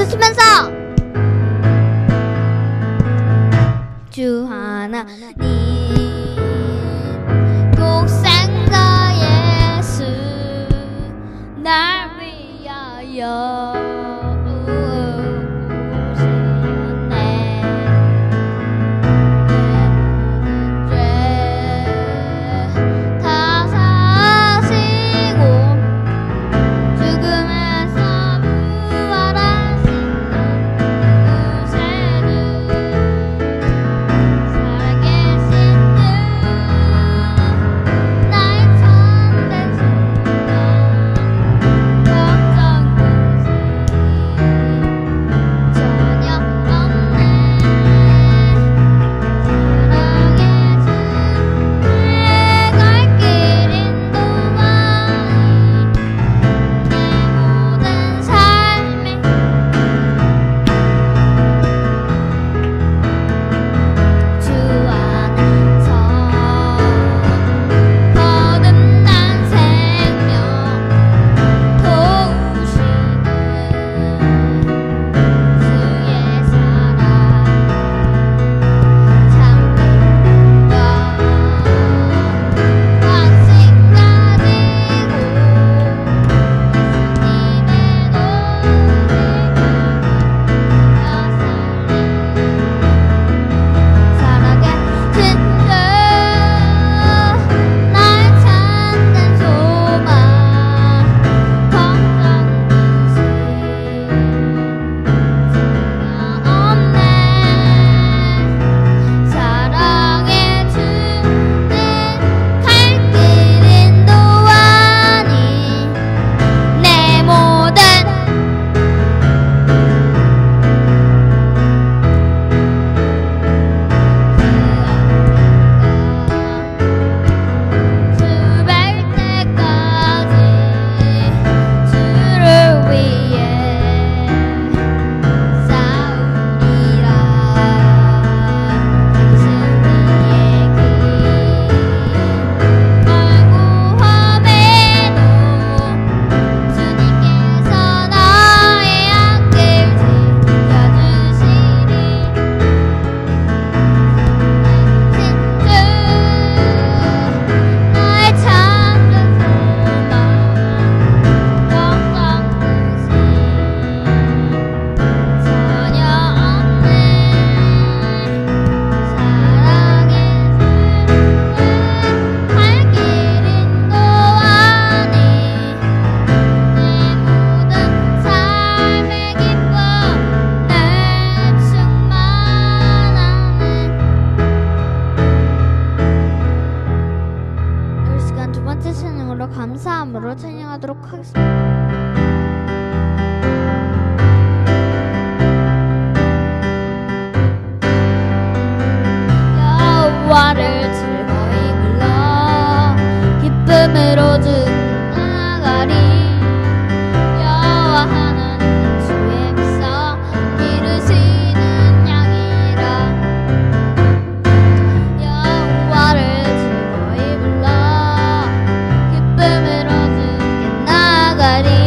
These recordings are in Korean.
박수 치면서 주 하나님 독생자 예수 날 위하여 감사함으로 찬양하도록 하겠습니다. 여호와를 즐거이 불러 기쁨으로 나가리. 여호와 하나님은 주의 백성 기르시는 양이라. 여호와를 즐거이 불러 기쁨으로 나가리.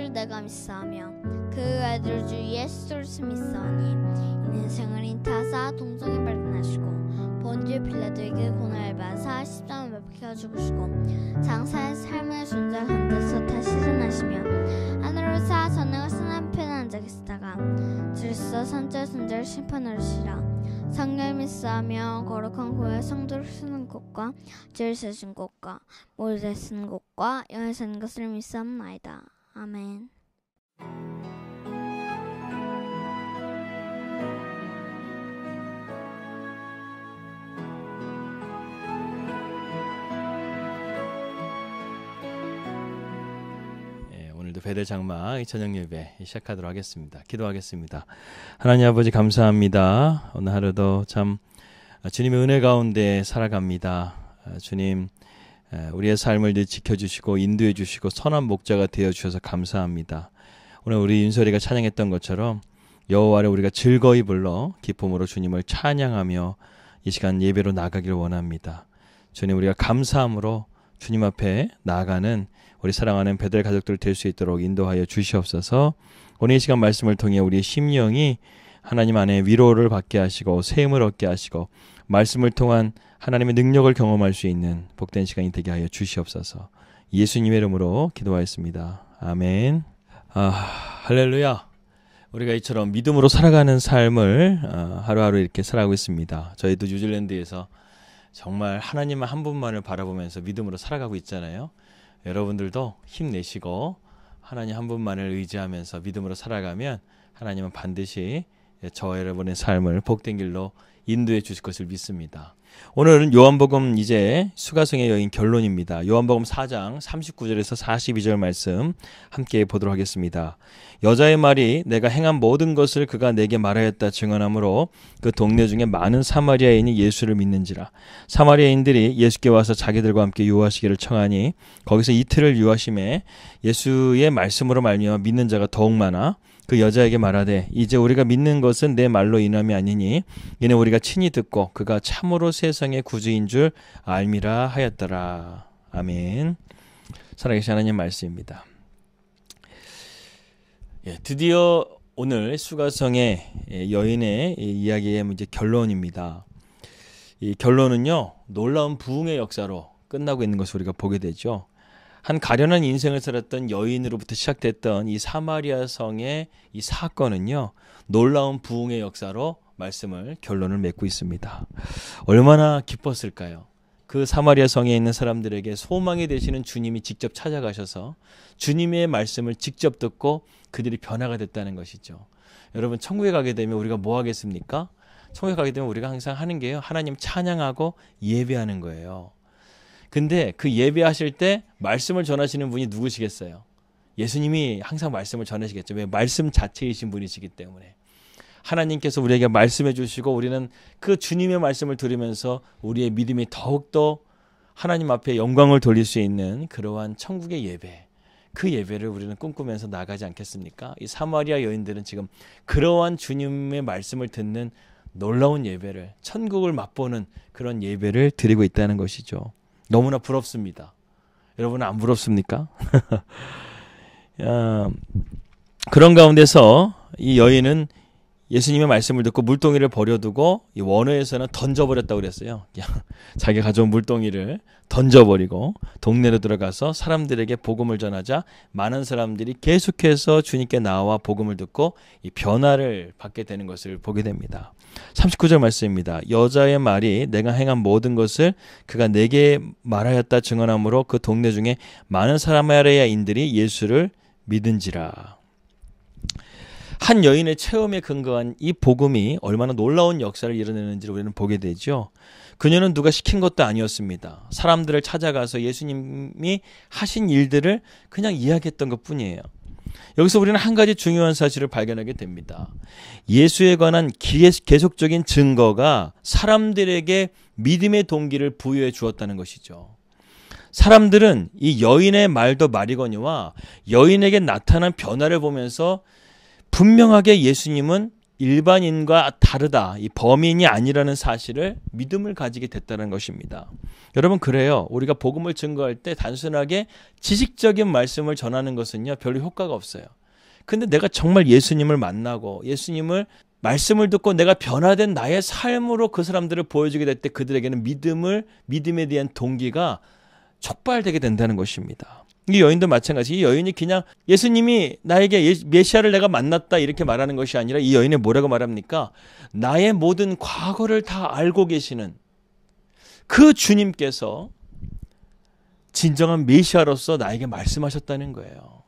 줄 내가 믿사오며 그 아들 주 예수를 믿사오니 이는 생을 인타사 동정에 발견하시고 본디오 빌라도에게 고난을 받으사 십자가에 못 박혀 죽으시고 장사의 삶의 존재 가운데서 다시 일어나시며 하늘로서 전능을 쓴 한편에 앉아 계시다가 주리서 선자 존재를 심판하러 오시라. 성령을 믿사오며 거룩한 교회 성도를 쓰는 곳과 죄를 세신 곳과 모두 쓰는 곳과 영에 사는 것을 믿사옵나이다. 아멘. 오늘도 베델 장막 저녁 예배 시작하도록 하겠습니다. 기도하겠습니다. 하나님 아버지 감사합니다. 오늘 하루도 참 주님의 은혜 가운데 살아갑니다. 주님 우리의 삶을 늘 지켜주시고 인도해 주시고 선한 목자가 되어주셔서 감사합니다. 오늘 우리 윤설이가 찬양했던 것처럼 여호와를 우리가 즐거이 불러 기쁨으로 주님을 찬양하며 이 시간 예배로 나가기를 원합니다. 주님 우리가 감사함으로 주님 앞에 나아가는 우리 사랑하는 베델 가족들 될 수 있도록 인도하여 주시옵소서. 오늘 이 시간 말씀을 통해 우리의 심령이 하나님 안에 위로를 받게 하시고 세움을 얻게 하시고 말씀을 통한 하나님의 능력을 경험할 수 있는 복된 시간이 되게 하여 주시옵소서. 예수님의 이름으로 기도하였습니다. 아멘. 할렐루야. 우리가 이처럼 믿음으로 살아가는 삶을 하루하루 이렇게 살아가고 있습니다. 저희도 뉴질랜드에서 정말 하나님 한 분만을 바라보면서 믿음으로 살아가고 있잖아요. 여러분들도 힘내시고 하나님 한 분만을 의지하면서 믿음으로 살아가면 하나님은 반드시 저 여러분의 삶을 복된 길로 인도해 주실 것을 믿습니다. 오늘은 요한복음 이제 수가성의 여인 결론입니다. 요한복음 4장 39절에서 42절 말씀 함께 보도록 하겠습니다. 여자의 말이 내가 행한 모든 것을 그가 내게 말하였다 증언하므로 그 동네 중에 많은 사마리아인이 예수를 믿는지라. 사마리아인들이 예수께 와서 자기들과 함께 유하시기를 청하니 거기서 이틀을 유하심에 예수의 말씀으로 말미암아 믿는 자가 더욱 많아 그 여자에게 말하되 이제 우리가 믿는 것은 내 말로 인함이 아니니 이는 우리가 친히 듣고 그가 참으로 세상의 구주인 줄 알미라 하였더라. 아멘. 살아계신 하나님 말씀입니다. 드디어 오늘 수가성의 여인의 이야기의 이제 결론입니다. 이 결론은요 놀라운 부흥의 역사로 끝나고 있는 것을 우리가 보게 되죠. 한 가련한 인생을 살았던 여인으로부터 시작됐던 이 사마리아 성의 이 사건은요 놀라운 부흥의 역사로 결론을 맺고 있습니다. 얼마나 기뻤을까요? 그 사마리아 성에 있는 사람들에게 소망이 되시는 주님이 직접 찾아가셔서 주님의 말씀을 직접 듣고 그들이 변화가 됐다는 것이죠. 여러분 천국에 가게 되면 우리가 뭐 하겠습니까? 천국에 가게 되면 우리가 항상 하는 게요 하나님 찬양하고 예배하는 거예요. 근데 그 예배하실 때 말씀을 전하시는 분이 누구시겠어요? 예수님이 항상 말씀을 전하시겠죠. 왜? 말씀 자체이신 분이시기 때문에. 하나님께서 우리에게 말씀해 주시고 우리는 그 주님의 말씀을 들으면서 우리의 믿음이 더욱더 하나님 앞에 영광을 돌릴 수 있는 그러한 천국의 예배, 그 예배를 우리는 꿈꾸면서 나가지 않겠습니까? 이 사마리아 여인들은 지금 그러한 주님의 말씀을 듣는 놀라운 예배를, 천국을 맛보는 그런 예배를 드리고 있다는 것이죠. 너무나 부럽습니다. 여러분은 안 부럽습니까? 그런 가운데서 이 여인은 예수님의 말씀을 듣고 물동이를 버려두고 이 원어에서는 던져버렸다고 그랬어요. 그냥 자기가 가져온 물동이를 던져버리고 동네로 들어가서 사람들에게 복음을 전하자 많은 사람들이 계속해서 주님께 나와 복음을 듣고 이 변화를 받게 되는 것을 보게 됩니다. 39절 말씀입니다. 여자의 말이 내가 행한 모든 것을 그가 내게 말하였다 증언하므로 그 동네 중에 많은 사마리아인들이 예수를 믿은지라. 한 여인의 체험에 근거한 이 복음이 얼마나 놀라운 역사를 이뤄내는지를 우리는 보게 되죠. 그녀는 누가 시킨 것도 아니었습니다. 사람들을 찾아가서 예수님이 하신 일들을 그냥 이야기했던 것뿐이에요. 여기서 우리는 한 가지 중요한 사실을 발견하게 됩니다. 예수에 관한 계속적인 증거가 사람들에게 믿음의 동기를 부여해 주었다는 것이죠. 사람들은 이 여인의 말도 말이거니와 여인에게 나타난 변화를 보면서 분명하게 예수님은 일반인과 다르다, 이 범인이 아니라는 사실을 믿음을 가지게 됐다는 것입니다. 여러분, 그래요. 우리가 복음을 증거할 때 단순하게 지식적인 말씀을 전하는 것은요, 별로 효과가 없어요. 근데 내가 정말 예수님을 만나고 예수님을 말씀을 듣고 내가 변화된 나의 삶으로 그 사람들을 보여주게 될 때 그들에게는 믿음에 대한 동기가 촉발되게 된다는 것입니다. 이 여인도 마찬가지. 이 여인이 그냥 예수님이 나에게 메시아를 내가 만났다 이렇게 말하는 것이 아니라 이 여인이 뭐라고 말합니까? 나의 모든 과거를 다 알고 계시는 그 주님께서 진정한 메시아로서 나에게 말씀하셨다는 거예요.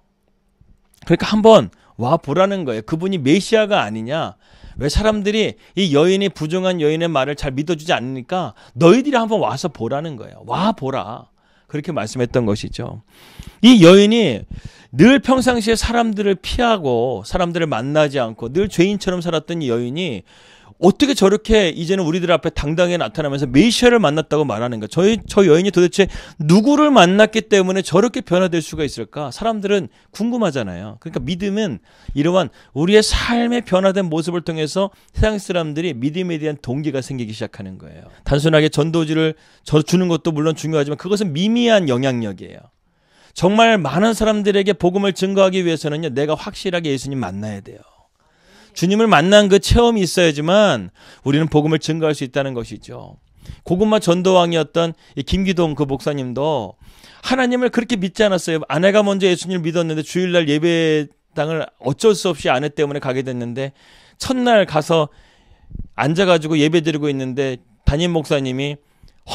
그러니까 한번 와 보라는 거예요. 그분이 메시아가 아니냐? 왜 사람들이 이 여인이 부정한 여인의 말을 잘 믿어주지 않으니까 너희들이 한번 와서 보라는 거예요. 와 보라. 그렇게 말씀했던 것이죠. 이 여인이 늘 평상시에 사람들을 피하고 사람들을 만나지 않고 늘 죄인처럼 살았던 이 여인이 어떻게 저렇게 이제는 우리들 앞에 당당하게 나타나면서 메시아를 만났다고 말하는 가 저 여인이 도대체 누구를 만났기 때문에 저렇게 변화될 수가 있을까? 사람들은 궁금하잖아요. 그러니까 믿음은 이러한 우리의 삶의 변화된 모습을 통해서 세상 사람들이 믿음에 대한 동기가 생기기 시작하는 거예요. 단순하게 전도지를 주는 것도 물론 중요하지만 그것은 미미한 영향력이에요. 정말 많은 사람들에게 복음을 증거하기 위해서는요, 내가 확실하게 예수님 만나야 돼요. 주님을 만난 그 체험이 있어야지만 우리는 복음을 증거할 수 있다는 것이죠. 고구마 전도왕이었던 김기동 그 목사님도 하나님을 그렇게 믿지 않았어요. 아내가 먼저 예수님을 믿었는데 주일날 예배당을 어쩔 수 없이 아내 때문에 가게 됐는데 첫날 가서 앉아가지고 예배 드리고 있는데 담임 목사님이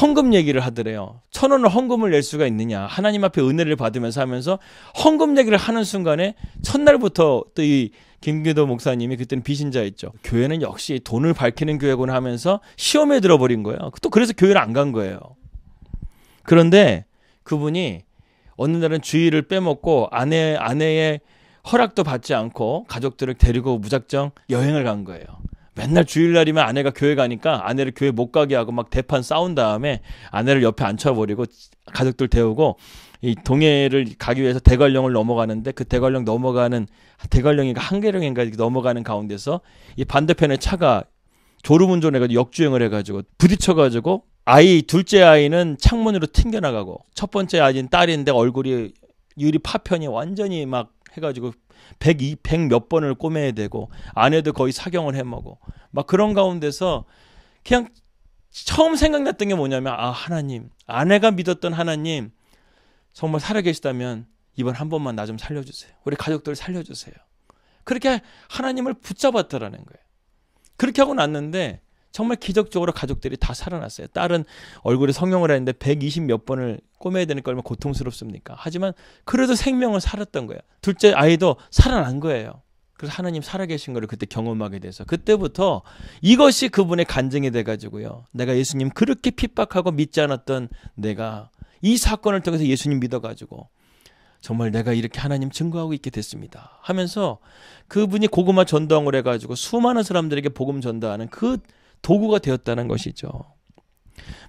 헌금 얘기를 하더래요. 1,000원을 헌금을 낼 수가 있느냐. 하나님 앞에 은혜를 받으면서 하면서 헌금 얘기를 하는 순간에 첫날부터 또 이 김기도 목사님이 그때는 비신자였죠. 교회는 역시 돈을 밝히는 교회구나 하면서 시험에 들어버린 거예요. 또 그래서 교회를 안 간 거예요. 그런데 그분이 어느 날은 주일을 빼먹고 아내의 허락도 받지 않고 가족들을 데리고 무작정 여행을 간 거예요. 맨날 주일날이면 아내가 교회 가니까 아내를 교회 못 가게 하고 막 대판 싸운 다음에 아내를 옆에 앉혀버리고 가족들 데우고 이 동해를 가기 위해서 대관령을 넘어가는데 그 대관령 넘어가는 대관령인가 한계령인가 넘어가는 가운데서 이 반대편에 차가 졸음운전해가지고 역주행을 해가지고 부딪혀가지고 둘째 아이는 창문으로 튕겨나가고 첫 번째 아이는 딸인데 얼굴이 유리 파편이 완전히 막 해가지고 100 몇 번을 꼬매야 되고 아내도 거의 사경을 해먹고 막 그런 가운데서 그냥 처음 생각났던 게 뭐냐면 하나님, 아내가 믿었던 하나님 정말 살아계시다면 이번 한 번만 나 좀 살려주세요. 우리 가족들 살려주세요. 그렇게 하나님을 붙잡았더라는 거예요. 그렇게 하고 났는데 정말 기적적으로 가족들이 다 살아났어요. 딸은 얼굴에 성형을 했는데 120 몇 번을 꼬매야 되니까 얼마나 고통스럽습니까? 하지만 그래도 생명을 살았던 거예요. 둘째 아이도 살아난 거예요. 그래서 하나님 살아계신 거를 그때 경험하게 돼서 그때부터 이것이 그분의 간증이 돼가지고요. 내가 예수님 그렇게 핍박하고 믿지 않았던 내가 이 사건을 통해서 예수님 믿어가지고 정말 내가 이렇게 하나님 증거하고 있게 됐습니다 하면서 그분이 고구마 전도왕을 해가지고 수많은 사람들에게 복음 전도하는 그 도구가 되었다는 것이죠.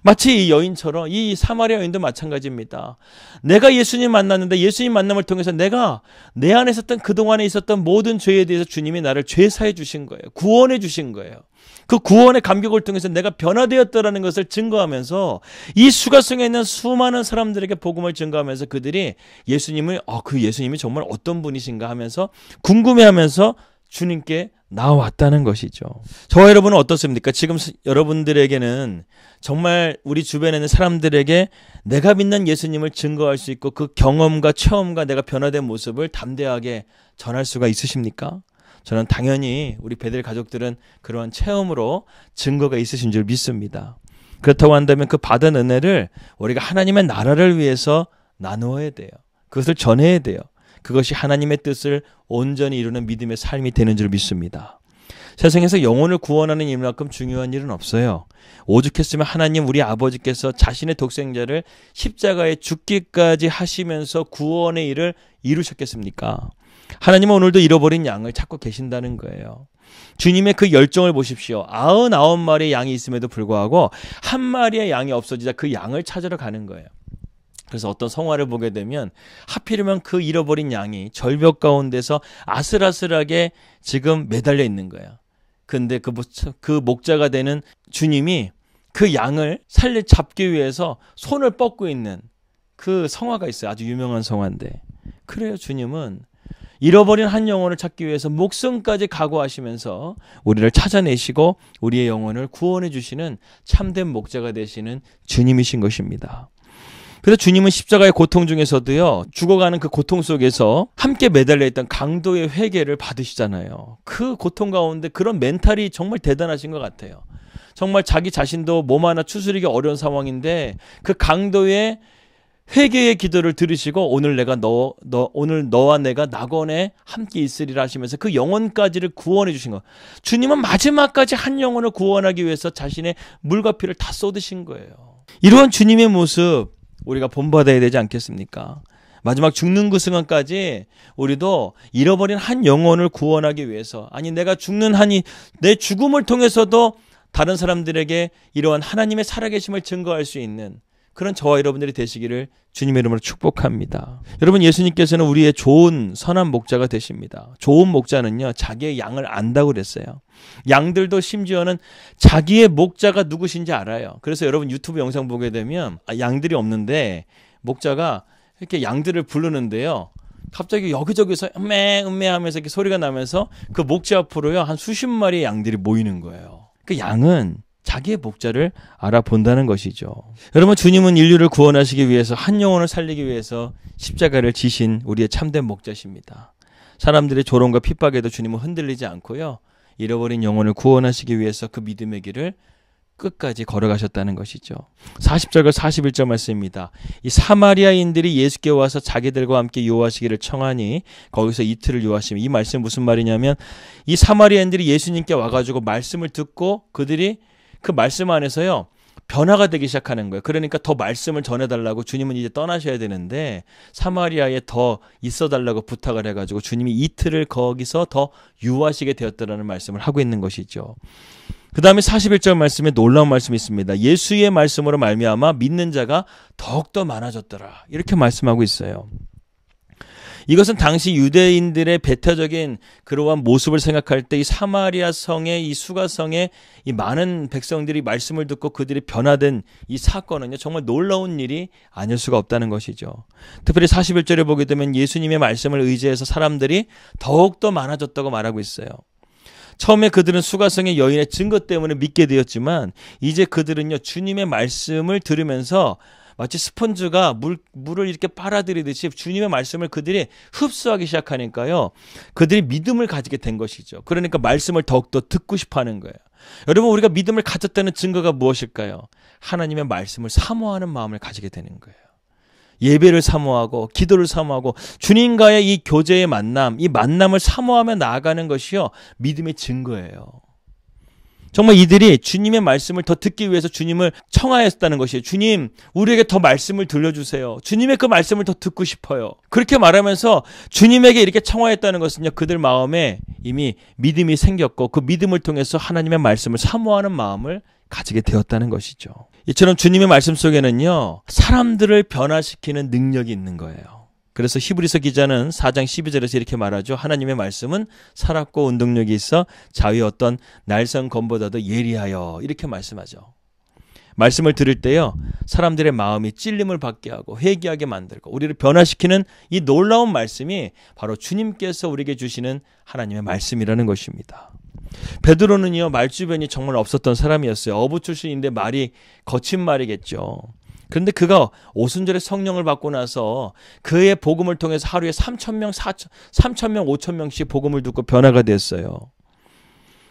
마치 이 여인처럼 이 사마리아 여인도 마찬가지입니다. 내가 예수님 만났는데 예수님 만남을 통해서 내가 내 안에 있었던 그동안에 있었던 모든 죄에 대해서 주님이 나를 죄사해 주신 거예요. 구원해 주신 거예요. 그 구원의 감격을 통해서 내가 변화되었다라는 것을 증거하면서 이 수가성에 있는 수많은 사람들에게 복음을 증거하면서 그들이 예수님을 그 예수님이 정말 어떤 분이신가 하면서 궁금해하면서 주님께 나왔다는 것이죠. 저와 여러분은 어떻습니까? 지금 여러분들에게는 정말 우리 주변에 있는 사람들에게 내가 믿는 예수님을 증거할 수 있고 그 경험과 체험과 내가 변화된 모습을 담대하게 전할 수가 있으십니까? 저는 당연히 우리 베델 가족들은 그러한 체험으로 증거가 있으신 줄 믿습니다. 그렇다고 한다면 그 받은 은혜를 우리가 하나님의 나라를 위해서 나누어야 돼요. 그것을 전해야 돼요. 그것이 하나님의 뜻을 온전히 이루는 믿음의 삶이 되는 줄 믿습니다. 세상에서 영혼을 구원하는 일만큼 중요한 일은 없어요. 오죽했으면 하나님 우리 아버지께서 자신의 독생자를 십자가에 죽기까지 하시면서 구원의 일을 이루셨겠습니까? 하나님은 오늘도 잃어버린 양을 찾고 계신다는 거예요. 주님의 그 열정을 보십시오. 99마리의 양이 있음에도 불구하고 한 마리의 양이 없어지자 그 양을 찾으러 가는 거예요. 그래서 어떤 성화를 보게 되면 하필이면 그 잃어버린 양이 절벽 가운데서 아슬아슬하게 지금 매달려 있는 거예요. 근데 그 목자가 되는 주님이 그 양을 잡기 위해서 손을 뻗고 있는 그 성화가 있어요. 아주 유명한 성화인데. 그래요. 주님은 잃어버린 한 영혼을 찾기 위해서 목숨까지 각오하시면서 우리를 찾아내시고 우리의 영혼을 구원해 주시는 참된 목자가 되시는 주님이신 것입니다. 그래서 주님은 십자가의 고통 중에서도요, 죽어가는 그 고통 속에서 함께 매달려 있던 강도의 회개를 받으시잖아요. 그 고통 가운데 그런 멘탈이 정말 대단하신 것 같아요. 정말 자기 자신도 몸 하나 추스리기 어려운 상황인데 그 강도의 회개의 기도를 들으시고 오늘 너와 내가 낙원에 함께 있으리라 하시면서 그 영혼까지를 구원해 주신 것. 주님은 마지막까지 한 영혼을 구원하기 위해서 자신의 물과 피를 다 쏟으신 거예요. 이러한 주님의 모습 우리가 본받아야 되지 않겠습니까? 마지막 죽는 그 순간까지 우리도 잃어버린 한 영혼을 구원하기 위해서, 아니 내가 죽는 한이 내 죽음을 통해서도 다른 사람들에게 이러한 하나님의 살아계심을 증거할 수 있는 그런 저와 여러분들이 되시기를 주님의 이름으로 축복합니다. 여러분, 예수님께서는 우리의 좋은 선한 목자가 되십니다. 좋은 목자는요, 자기의 양을 안다고 그랬어요. 양들도 심지어는 자기의 목자가 누구신지 알아요. 그래서 여러분 유튜브 영상 보게 되면 양들이 없는데 목자가 이렇게 양들을 부르는데요, 갑자기 여기저기서 음메 하면서 이렇게 소리가 나면서 그 목자 앞으로요 한 수십 마리의 양들이 모이는 거예요. 그 양은 자기의 목자를 알아본다는 것이죠. 여러분, 주님은 인류를 구원하시기 위해서 한 영혼을 살리기 위해서 십자가를 지신 우리의 참된 목자십니다. 사람들의 조롱과 핍박에도 주님은 흔들리지 않고요, 잃어버린 영혼을 구원하시기 위해서 그 믿음의 길을 끝까지 걸어가셨다는 것이죠. 40절과 41절 말씀입니다. 이 사마리아인들이 예수께 와서 자기들과 함께 요하시기를 청하니 거기서 이틀을 요하시며, 이 말씀은 무슨 말이냐면 이 사마리아인들이 예수님께 와가지고 말씀을 듣고 그들이 그 말씀 안에서요 변화가 되기 시작하는 거예요. 그러니까 더 말씀을 전해달라고, 주님은 이제 떠나셔야 되는데 사마리아에 더 있어달라고 부탁을 해가지고 주님이 이틀을 거기서 더 유하시게 되었다라는 말씀을 하고 있는 것이죠. 그 다음에 41절 말씀에 놀라운 말씀이 있습니다. 예수의 말씀으로 말미암아 믿는 자가 더욱더 많아졌더라, 이렇게 말씀하고 있어요. 이것은 당시 유대인들의 배타적인 그러한 모습을 생각할 때 이 사마리아 성의 이 수가성의 이 많은 백성들이 말씀을 듣고 그들이 변화된 이 사건은요 정말 놀라운 일이 아닐 수가 없다는 것이죠. 특별히 41절에 보게 되면 예수님의 말씀을 의지해서 사람들이 더욱더 많아졌다고 말하고 있어요. 처음에 그들은 수가성의 여인의 증거 때문에 믿게 되었지만 이제 그들은요 주님의 말씀을 들으면서 마치 스펀지가 물을 이렇게 빨아들이듯이 주님의 말씀을 그들이 흡수하기 시작하니까요, 그들이 믿음을 가지게 된 것이죠. 그러니까 말씀을 더욱더 듣고 싶어하는 거예요. 여러분, 우리가 믿음을 가졌다는 증거가 무엇일까요? 하나님의 말씀을 사모하는 마음을 가지게 되는 거예요. 예배를 사모하고 기도를 사모하고 주님과의 이 교제의 만남, 이 만남을 사모하며 나아가는 것이요 믿음의 증거예요. 정말 이들이 주님의 말씀을 더 듣기 위해서 주님을 청하였다는 것이에요. 주님, 우리에게 더 말씀을 들려주세요. 주님의 그 말씀을 더 듣고 싶어요. 그렇게 말하면서 주님에게 이렇게 청하였다는 것은요, 그들 마음에 이미 믿음이 생겼고 그 믿음을 통해서 하나님의 말씀을 사모하는 마음을 가지게 되었다는 것이죠. 이처럼 주님의 말씀 속에는요, 사람들을 변화시키는 능력이 있는 거예요. 그래서 히브리서 기자는 4장 12절에서 이렇게 말하죠. 하나님의 말씀은 살았고 운동력이 있어 자위의 어떤 날선 검보다도 예리하여, 이렇게 말씀하죠. 말씀을 들을 때요, 사람들의 마음이 찔림을 받게 하고 회개하게 만들고 우리를 변화시키는 이 놀라운 말씀이 바로 주님께서 우리에게 주시는 하나님의 말씀이라는 것입니다. 베드로는요, 말주변이 정말 없었던 사람이었어요. 어부 출신인데 말이 거친 말이겠죠. 그런데 그가 오순절에 성령을 받고 나서 그의 복음을 통해서 하루에 3,000명, 5,000명씩 복음을 듣고 변화가 됐어요.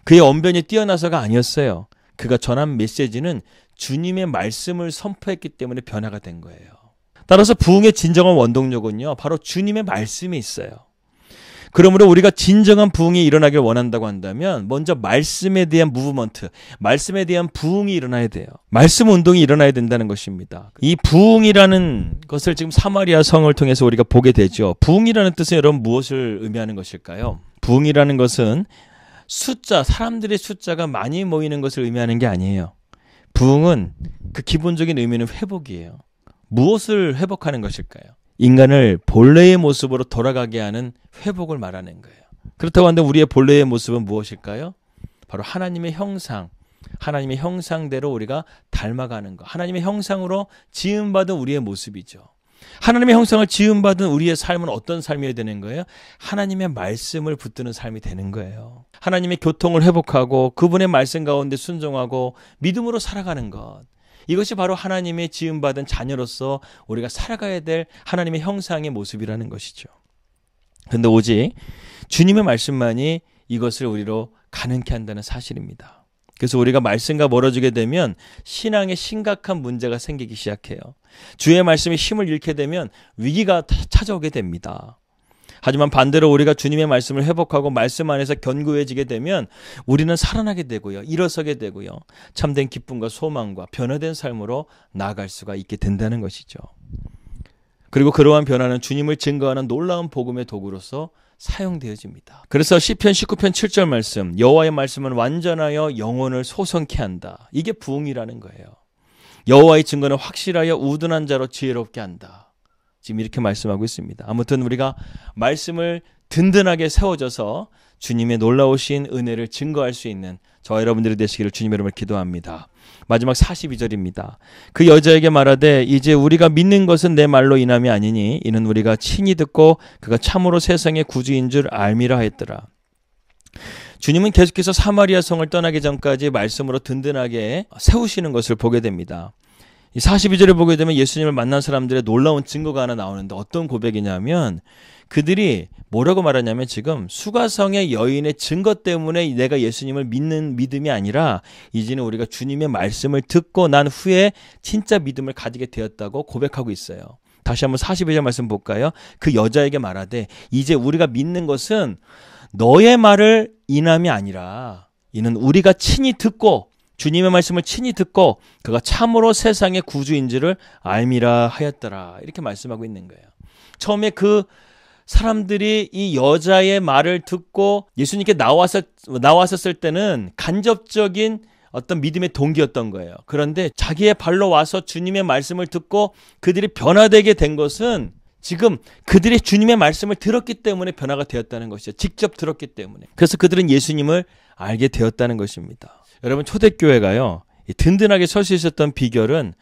그의 언변이 뛰어나서가 아니었어요. 그가 전한 메시지는 주님의 말씀을 선포했기 때문에 변화가 된 거예요. 따라서 부흥의 진정한 원동력은요, 바로 주님의 말씀이 있어요. 그러므로 우리가 진정한 부흥이 일어나길 원한다고 한다면 먼저 말씀에 대한 무브먼트, 말씀에 대한 부흥이 일어나야 돼요. 말씀 운동이 일어나야 된다는 것입니다. 이 부흥이라는 것을 지금 사마리아 성을 통해서 우리가 보게 되죠. 부흥이라는 뜻은 여러분 무엇을 의미하는 것일까요? 부흥이라는 것은 사람들의 숫자가 많이 모이는 것을 의미하는 게 아니에요. 부흥은 그 기본적인 의미는 회복이에요. 무엇을 회복하는 것일까요? 인간을 본래의 모습으로 돌아가게 하는 회복을 말하는 거예요. 그렇다고 한다면 우리의 본래의 모습은 무엇일까요? 바로 하나님의 형상, 하나님의 형상대로 우리가 닮아가는 것, 하나님의 형상으로 지음받은 우리의 모습이죠. 하나님의 형상을 지음받은 우리의 삶은 어떤 삶이어야 되는 거예요? 하나님의 말씀을 붙드는 삶이 되는 거예요. 하나님의 교통을 회복하고 그분의 말씀 가운데 순종하고 믿음으로 살아가는 것, 이것이 바로 하나님의 지음받은 자녀로서 우리가 살아가야 될 하나님의 형상의 모습이라는 것이죠. 그런데 오직 주님의 말씀만이 이것을 우리로 가능케 한다는 사실입니다. 그래서 우리가 말씀과 멀어지게 되면 신앙에 심각한 문제가 생기기 시작해요. 주의 말씀이 힘을 잃게 되면 위기가 찾아오게 됩니다. 하지만 반대로 우리가 주님의 말씀을 회복하고 말씀 안에서 견고해지게 되면 우리는 살아나게 되고요. 일어서게 되고요. 참된 기쁨과 소망과 변화된 삶으로 나아갈 수가 있게 된다는 것이죠. 그리고 그러한 변화는 주님을 증거하는 놀라운 복음의 도구로서 사용되어집니다. 그래서 시편 19편 7절 말씀, 여호와의 말씀은 완전하여 영혼을 소성케 한다. 이게 부흥이라는 거예요. 여호와의 증거는 확실하여 우둔한 자로 지혜롭게 한다. 지금 이렇게 말씀하고 있습니다. 아무튼 우리가 말씀을 든든하게 세워져서 주님의 놀라우신 은혜를 증거할 수 있는 저와 여러분들이 되시기를 주님의 이름으로 기도합니다. 마지막 42절입니다. 그 여자에게 말하되 이제 우리가 믿는 것은 내 말로 인함이 아니니 이는 우리가 친히 듣고 그가 참으로 세상의 구주인 줄 알미라 했더라. 주님은 계속해서 사마리아 성을 떠나기 전까지 말씀으로 든든하게 세우시는 것을 보게 됩니다. 이 42절을 보게 되면 예수님을 만난 사람들의 놀라운 증거가 하나 나오는데 어떤 고백이냐면 그들이 뭐라고 말하냐면 지금 수가성의 여인의 증거 때문에 내가 예수님을 믿는 믿음이 아니라 이제는 우리가 주님의 말씀을 듣고 난 후에 진짜 믿음을 가지게 되었다고 고백하고 있어요. 다시 한번 42절 말씀 볼까요? 그 여자에게 말하되 이제 우리가 믿는 것은 너의 말을 인함이 아니라 이는 우리가 친히 듣고 주님의 말씀을 친히 듣고 그가 참으로 세상의 구주인지를 알미라 하였더라. 이렇게 말씀하고 있는 거예요. 처음에 그 사람들이 이 여자의 말을 듣고 예수님께 나왔었을 때는 간접적인 어떤 믿음의 동기였던 거예요. 그런데 자기의 발로 와서 주님의 말씀을 듣고 그들이 변화되게 된 것은 지금 그들이 주님의 말씀을 들었기 때문에 변화가 되었다는 것이죠. 직접 들었기 때문에. 그래서 그들은 예수님을 알게 되었다는 것입니다. 여러분, 초대교회가요, 든든하게 설 수 있었던 비결은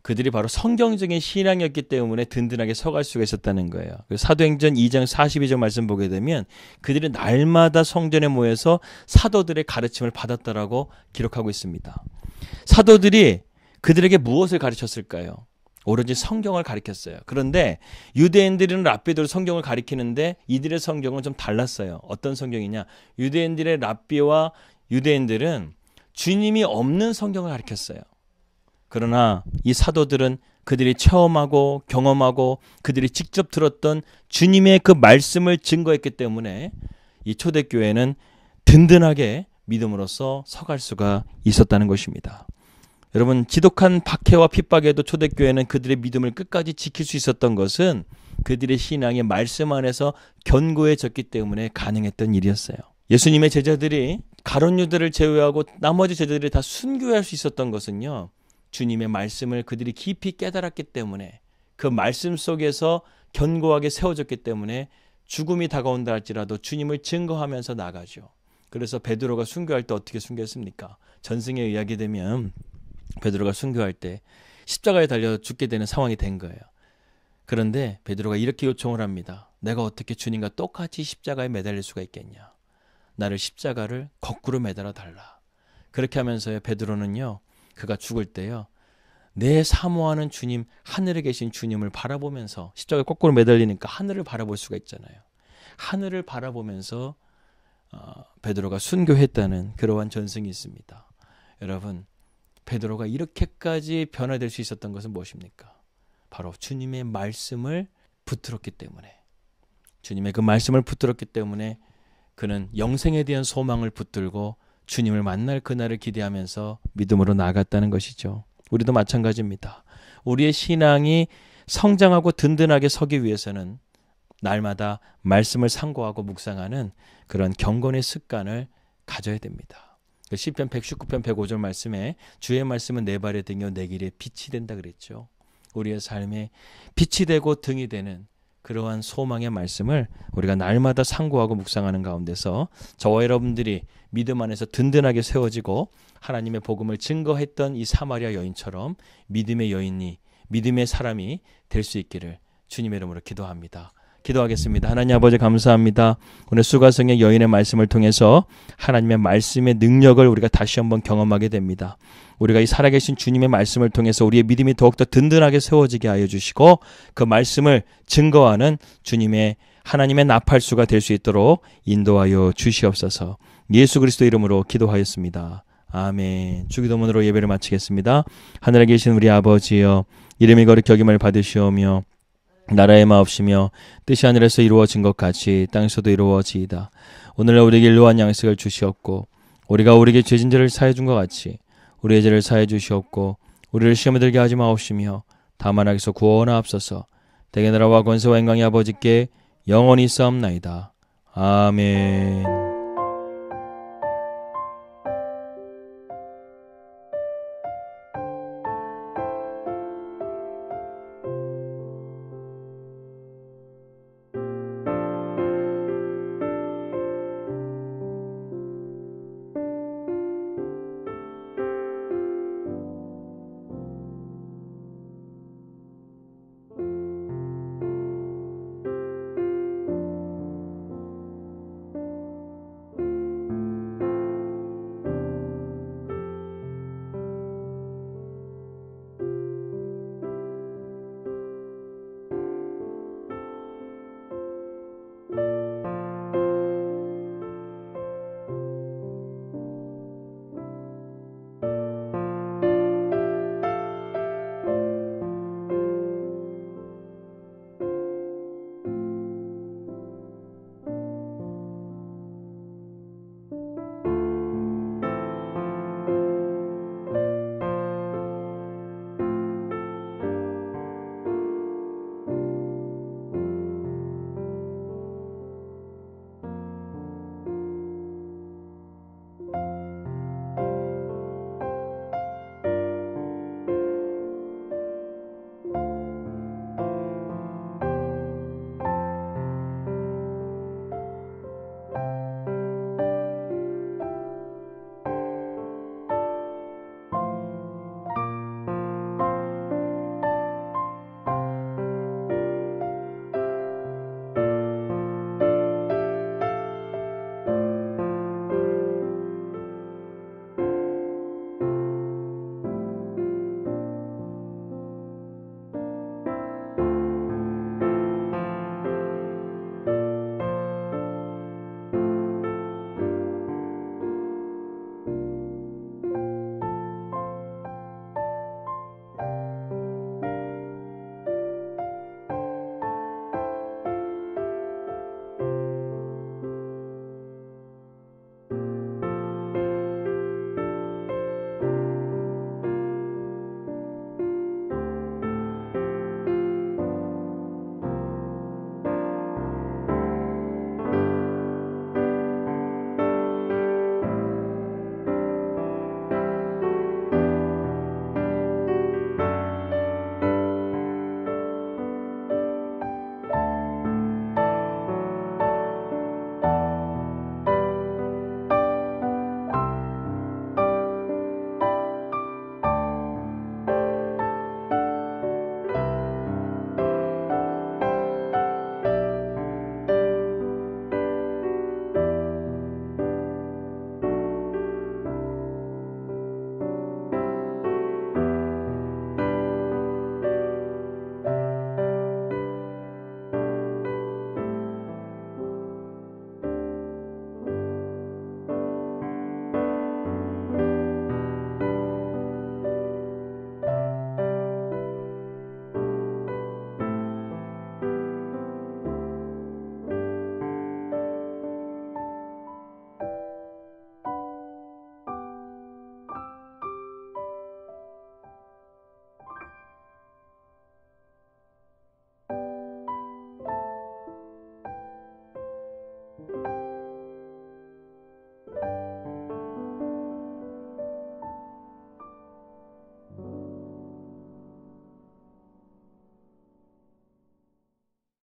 그들이 바로 성경적인 신앙이었기 때문에 든든하게 서갈 수가 있었다는 거예요. 사도행전 2장 42절 말씀 보게 되면 그들이 날마다 성전에 모여서 사도들의 가르침을 받았다라고 기록하고 있습니다. 사도들이 그들에게 무엇을 가르쳤을까요? 오로지 성경을 가르쳤어요. 그런데 유대인들은 랍비들로 성경을 가르치는데 이들의 성경은 좀 달랐어요. 어떤 성경이냐? 유대인들의 랍비와 유대인들은 주님이 없는 성경을 가르쳤어요. 그러나 이 사도들은 그들이 체험하고 경험하고 그들이 직접 들었던 주님의 그 말씀을 증거했기 때문에 이 초대교회는 든든하게 믿음으로써 서갈 수가 있었다는 것입니다. 여러분, 지독한 박해와 핍박에도 초대교회는 그들의 믿음을 끝까지 지킬 수 있었던 것은 그들의 신앙의 말씀 안에서 견고해졌기 때문에 가능했던 일이었어요. 예수님의 제자들이 가룟 유다를 제외하고 나머지 제자들이 다 순교할 수 있었던 것은요, 주님의 말씀을 그들이 깊이 깨달았기 때문에 그 말씀 속에서 견고하게 세워졌기 때문에 죽음이 다가온다 할지라도 주님을 증거하면서 나가죠. 그래서 베드로가 순교할 때 어떻게 순교했습니까? 전승에 의하게 되면 베드로가 순교할 때 십자가에 달려 죽게 되는 상황이 된 거예요. 그런데 베드로가 이렇게 요청을 합니다. 내가 어떻게 주님과 똑같이 십자가에 매달릴 수가 있겠냐? 나를 십자가를 거꾸로 매달아 달라. 그렇게 하면서요, 베드로는요, 그가 죽을 때요, 내 사모하는 주님, 하늘에 계신 주님을 바라보면서 십자가에 거꾸로 매달리니까 하늘을 바라볼 수가 있잖아요. 하늘을 바라보면서 베드로가 순교했다는 그러한 전승이 있습니다. 여러분, 베드로가 이렇게까지 변화될 수 있었던 것은 무엇입니까? 바로 주님의 말씀을 붙들었기 때문에, 주님의 그 말씀을 붙들었기 때문에 그는 영생에 대한 소망을 붙들고 주님을 만날 그날을 기대하면서 믿음으로 나아갔다는 것이죠. 우리도 마찬가지입니다. 우리의 신앙이 성장하고 든든하게 서기 위해서는 날마다 말씀을 상고하고 묵상하는 그런 경건의 습관을 가져야 됩니다. 시편 119편 105절 말씀에 주의 말씀은 내 발의 등이요 내 길에 빛이 된다 그랬죠. 우리의 삶에 빛이 되고 등이 되는 그러한 소망의 말씀을 우리가 날마다 상고하고 묵상하는 가운데서 저와 여러분들이 믿음 안에서 든든하게 세워지고 하나님의 복음을 증거했던 이 사마리아 여인처럼 믿음의 여인이, 믿음의 사람이 될 수 있기를 주님의 이름으로 기도합니다. 기도하겠습니다. 하나님 아버지 감사합니다. 오늘 수가성의 여인의 말씀을 통해서 하나님의 말씀의 능력을 우리가 다시 한번 경험하게 됩니다. 우리가 이 살아계신 주님의 말씀을 통해서 우리의 믿음이 더욱더 든든하게 세워지게 하여 주시고 그 말씀을 증거하는 주님의 하나님의 나팔수가 될 수 있도록 인도하여 주시옵소서. 예수 그리스도 이름으로 기도하였습니다. 아멘. 주기도문으로 예배를 마치겠습니다. 하늘에 계신 우리 아버지여, 이름이 거룩히 여김을 받으시오며 나라의 마옵시며 뜻이 하늘에서 이루어진 것 같이 땅에서도 이루어지이다. 오늘날 우리에게 일로한 양식을 주시옵고 우리가 우리에게 죄진들을 사해 준 것 같이 우리의 죄를 사해 주시옵고 우리를 시험에 들게 하지 마옵시며 다만 악에서 구원하옵소서. 대개 나라와 권세와 영광이 아버지께 영원히 있사옵나이다. 아멘.